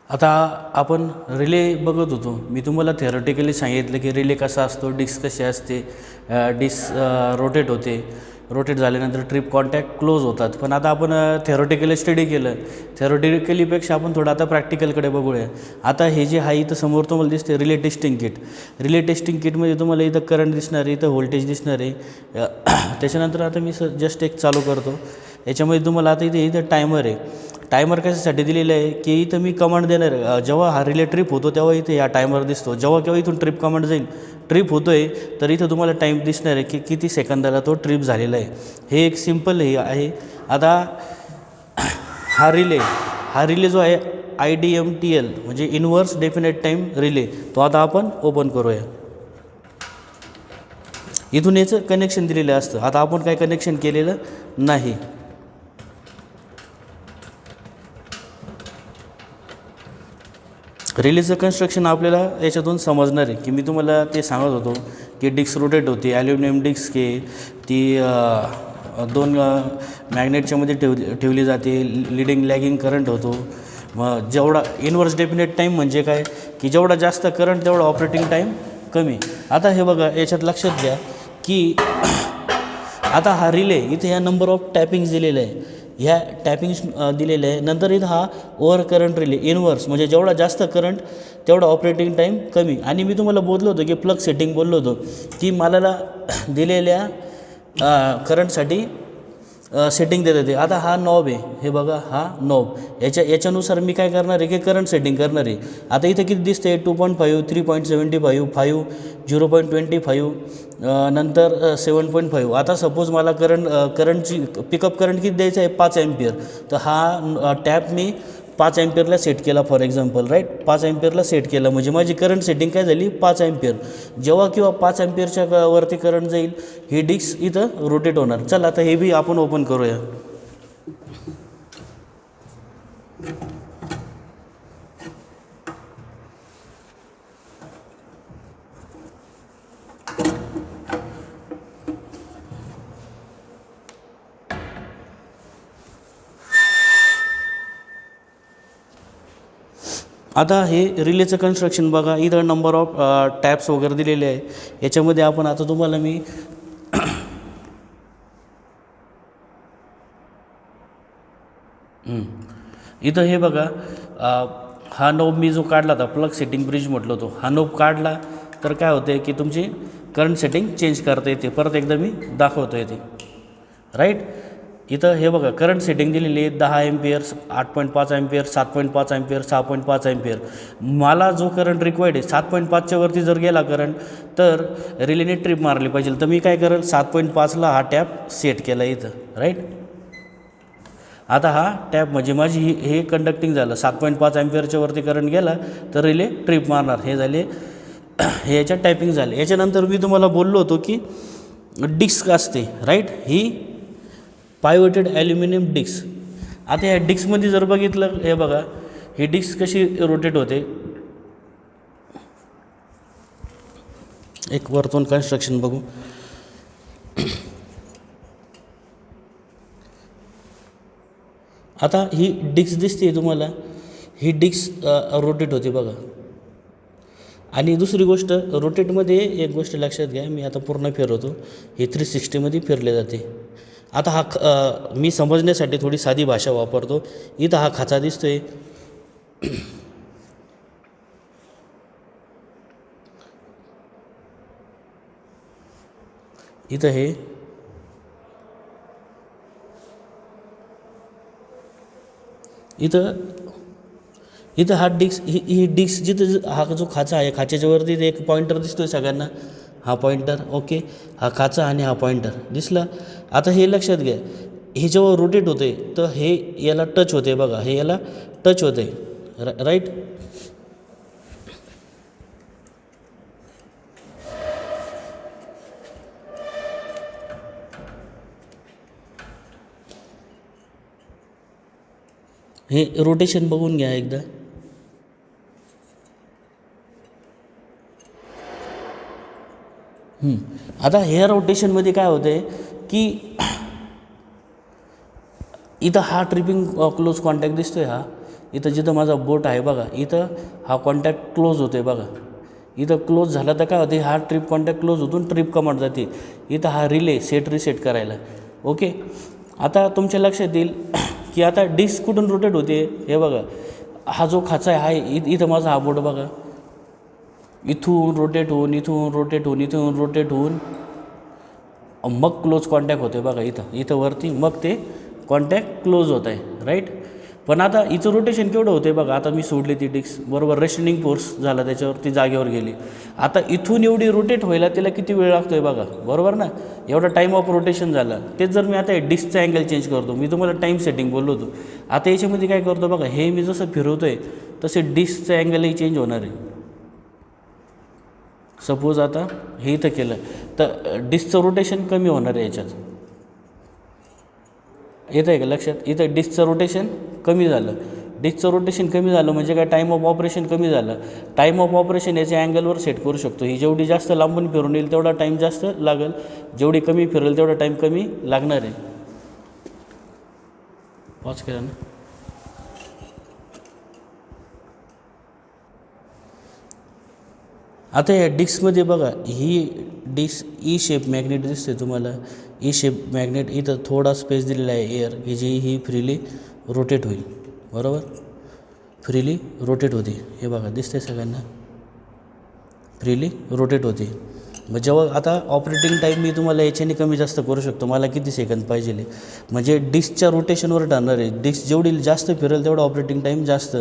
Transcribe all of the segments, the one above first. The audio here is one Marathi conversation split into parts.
आता आपण रिले बघत होतो. मी तुम्हाला थेरॉटिकली सांगितलं की रिले कसा असतो, डिस्क कशी असते, डिस्क रोटेट होते, रोटेट झाल्यानंतर ट्रिप कॉन्टॅक्ट क्लोज होतात. पण आता आपण थेरॉटिकली स्टडी केलं. थेरॉटिकलीपेक्षा आपण थोडं आता प्रॅक्टिकलकडे बघूया. आता हे जे आहे इथं समोर तुम्हाला दिसते relay testing kit. Relay testing किटमध्ये तुम्हाला इथं करंट दिसणार आहे, इथं व्होल्टेज दिसणार आहे. त्याच्यानंतर आता मी जस्ट एक चालू करतो. याच्यामध्ये तुम्हाला आता इथं टायमर आहे. टायमर कशासाठी दिलेलं आहे की इथं मी कमांड देणार आहे. जेव्हा हा रिले ट्रिप होतो तेव्हा इथे हा टायमर दिसतो. जेव्हा केव्हा इथून ट्रिप कमांड जाईल, ट्रिप होतो आहे तर इथं तुम्हाला टाईम दिसणार आहे की किती सेकंदाला तो ट्रिप झालेला आहे. हे एक सिम्पल हे आहे. आता हा रिले जो आहे IDMTL म्हणजे इन्व्हर्स डेफिनेट टाईम रिले, तो आता आपण ओपन करूया. इथून याचं कनेक्शन दिलेलं असतं. आता आपण काय कनेक्शन केलेलं नाही. रिलेचं कन्स्ट्रक्शन आपल्याला याच्यातून समजणार आहे की मी तुम्हाला ते सांगत होतो की डिस्क रोटेट होती, ॲल्युमिनियम डिस्क आहे ती 2 मॅग्नेटच्यामध्ये ठेवली जाते. लिडिंग लॅगिंग करंट होतो. मग जेवढा इन्व्हर्स डेफिनेट टाईम म्हणजे काय की जेवढा जास्त करंट तेवढा ऑपरेटिंग टाईम कमी. आता हे बघा, याच्यात लक्षात घ्या की आता हा रिले इथे ह्या नंबर ऑफ टॅपिंग्स दिलेलं आहे, ह्या टॅपिंग्स दिलेले आहे. नंतर इथं हा ओव्हर करंट रिले इन्व्हर्स म्हणजे जेवढा जास्त करंट तेवढा ऑपरेटिंग टाईम कमी. आणि मी तुम्हाला बोललो होतो की प्लग सेटिंग बोललो होतो की मला दिलेल्या करंटसाठी सेटिंग देत होते. आता हा नॉब आहे, हे बघा हा नॉब, याच्यानुसार मी काय करणार आहे की करंट सेटिंग करणार आहे. आता इथं किती दिसते 2.5, 3.75, 5, 0.25, नंतर 7.5. आता सपोज मला करंटची पिकअप करंट किती द्यायचं आहे 5 एम्पियर. तर हा टॅप मी 5 एम्पियरला सेट केला फॉर एक्झाम्पल, राईट. 5 एम्पियरला सेट केलं म्हणजे माझी करंट सेटिंग काय झाली 5 एम्पियर. जेव्हा किंवा 5 एम्पियरच्या वरती करंट जाईल ही डिस्क इथं रोटेट होणार. चला आता हे बी आपण ओपन करूया. आता हे रिलेचं कन्स्ट्रक्शन बघा. इथं नंबर ऑफ टॅप्स वगैरे दिलेले आहे. याच्यामध्ये आपण आता तुम्हाला मी इथं हे बघा, हा नोब मी जो काढला होता प्लग सेटिंग ब्रिज म्हटलं होतो, हा नोब काढला तर काय होते की तुमची करंट सेटिंग चेंज करता येते. परत एकदा मी दाखवतो येते, राईट. इथं हे बघा करंट सेटिंग दिलेली आहे 10 एम्पियर, 8.5 एम्पियर, 7.5 एम्पियर, 6.5 एम्पियर. मला जो करंट रिक्वायर्ड आहे 7.5च्या वरती जर गेला करंट तर रिलेने ट्रिप मारली पाहिजे. तर मी काय करेल 7.5ला हा टॅप सेट केला इथं, राईट. आता हा टॅप म्हणजे माझी हे कंडक्टिंग झालं. 7.5 एम्पियरच्या वरती करंट गेला तर रिले ट्रिप मारणार. हे झाले, हे याच्यात टॅपिंग झाले. याच्यानंतर मी तुम्हाला बोललो होतो की डिस्क असते, राईट. ही पायवटेड ॲल्युमिनियम डिस्क. आता या डिस्कमध्ये जर बघितलं, हे बघा ही डिस्क कशी रोटेट होते. एक वरतून कन्स्ट्रक्शन बघू. आता ही डिस्क दिसते तुम्हाला, ही डिस्क रोटेट होते बघा. आणि दुसरी गोष्ट रोटेटमध्ये एक गोष्ट लक्षात घ्या, मी आता पूर्ण फिरवतो, हे 360मध्ये फिरले जाते. आता हा मी समजण्यासाठी थोडी साधी भाषा वापरतो. इथं हा खाचा दिसतोय, इथं हे इथं हा डिस्क, ही डिस्क जिथं हा जो खाचा आहे खाच्याच्या वरती एक पॉईंटर दिसतोय सगळ्यांना, हा पॉईंटर, ओके. हा खाचा आणि हा पॉईंटर दिसला. आता हे लक्षात घ्या, हे जेव्हा रोटेट होते तर हे याला टच होते बघा, हे याला टच होते, राईट. हे रोटेशन बघून घ्या एकदा. आता ह्या रोटेशनमध्ये काय होतं आहे की इथं हा ट्रिपिंग क्लोज कॉन्टॅक्ट दिसतोय, हा इथं जिथं माझा बोट आहे बघा, इथं हा कॉन्टॅक्ट क्लोज होतो आहे बघा. इथं क्लोज झाला तर काय होते, हा ट्रिप कॉन्टॅक्ट क्लोज होतून ट्रिप कमांड जाते. इथं हा रिले सेट रिसेट करायला. ओके, आता तुमच्या लक्षात येईल की आता डिस्क कुठून रोटेट होते. हे बघा, हा जो खाचा आहे इथं माझा हा बोट बघा, इथून रोटेट होऊन इथून रोटेट होऊन इथून रोटेट होऊन मग क्लोज कॉन्टॅक्ट होते बघा. इथं वरती मग ते कॉन्टॅक्ट क्लोज होत आहे, राईट. पण आता इथं रोटेशन केवढं होतं बघा. आता मी सोडली ती डिस्क, बरोबर रेशनिंग फोर्स झाला त्याच्यावर, ती जागेवर गेली. आता इथून एवढी रोटेट व्हायला त्याला किती वेळ लागतो आहे बघा, बरोबर ना. एवढा टाईम ऑफ रोटेशन झाला. तेच जर मी आता डिस्कचा अँगल चेंज करतो, मी तुम्हाला टाईम सेटिंग बोललो होतो. आता याच्यामध्ये काय करतो बघा, हे मी जसं फिरवतो आहे तसे डिस्कचा अँगलही चेंज होणार आहे. सपोज आता हे इथं केलं तर डिस्कचं रोटेशन कमी होणार आहे याच्यात. येतं आहे का लक्षात. इथं डिस्कचं रोटेशन कमी झालं. डिस्कचं रोटेशन कमी झालं म्हणजे काय, टाईम ऑफ ऑपरेशन कमी झालं. टाईम ऑफ ऑपरेशन याच्या अँगलवर सेट करू शकतो. ही जेवढी जास्त लांबून फिरून येईल तेवढा टाईम जास्त लागेल, जेवढी कमी फिरेल तेवढा टाईम कमी लागणार आहे. पॉज केला ना. आता या डिस्कमध्ये बघा, ही डिस्क ई शेप मॅग्नेट दिसते तुम्हाला. ई शेप मॅग्नेट इथं थोडा स्पेस दिलेला आहे एअर, की जी ही फ्रीली रोटेट होईल, बरोबर. फ्रीली रोटेट होते. हे बघा दिसते सगळ्यांना, फ्रीली रोटेट होते. मग जेव्हा आता ऑपरेटिंग टाईम मी तुम्हाला याच्याने कमी जास्त करू शकतो, मला किती सेकंद पाहिजे. म्हणजे डिस्कच्या रोटेशनवर ठरणार आहे. डिस्क जेवढी जास्त फिरेल तेवढा ऑपरेटिंग टाईम जास्त,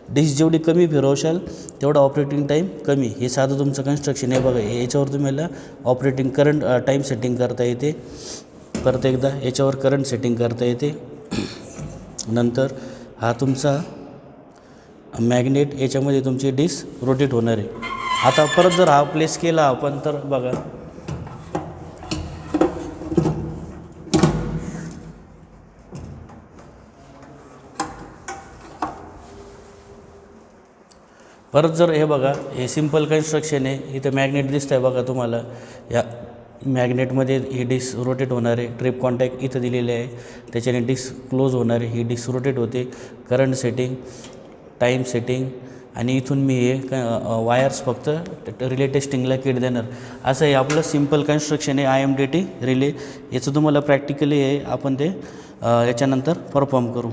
डिस्क जेवढी कमी फिरवशाल तेवढा ऑपरेटिंग टाईम कमी. हे साधं तुमचं कन्स्ट्रक्शन आहे बघा. याच्यावर तुम्हाला ऑपरेटिंग करंट टाईम सेटिंग करता येते. परत एकदा याच्यावर करंट सेटिंग करता येते. नंतर हा तुमचा मॅग्नेट, याच्यामध्ये तुमची डिस्क रोटेट होणार आहे. आता परत जर हा प्लेस केला आपण तर बघा, परत जर हे बघा, हे सिम्पल कन्स्ट्रक्शन आहे. इथं मॅग्नेट दिसतं आहे बघा तुम्हाला. या मॅग्नेटमध्ये ही डिस्क रोटेट होणार आहे. ट्रिप कॉन्टॅक्ट इथं दिलेले आहे, त्याच्याने डिस्क क्लोज होणार आहे. ही डिस्क रोटेट होते. करंट सेटिंग, टाईम सेटिंग, आणि इथून मी हे वायर्स फक्त रिले टेस्टिंगला किट देणार. असं हे आपलं सिम्पल कन्स्ट्रक्शन आहे IMDT रिले. याचं तुम्हाला प्रॅक्टिकली आहे, आपण ते याच्यानंतर परफॉर्म करू.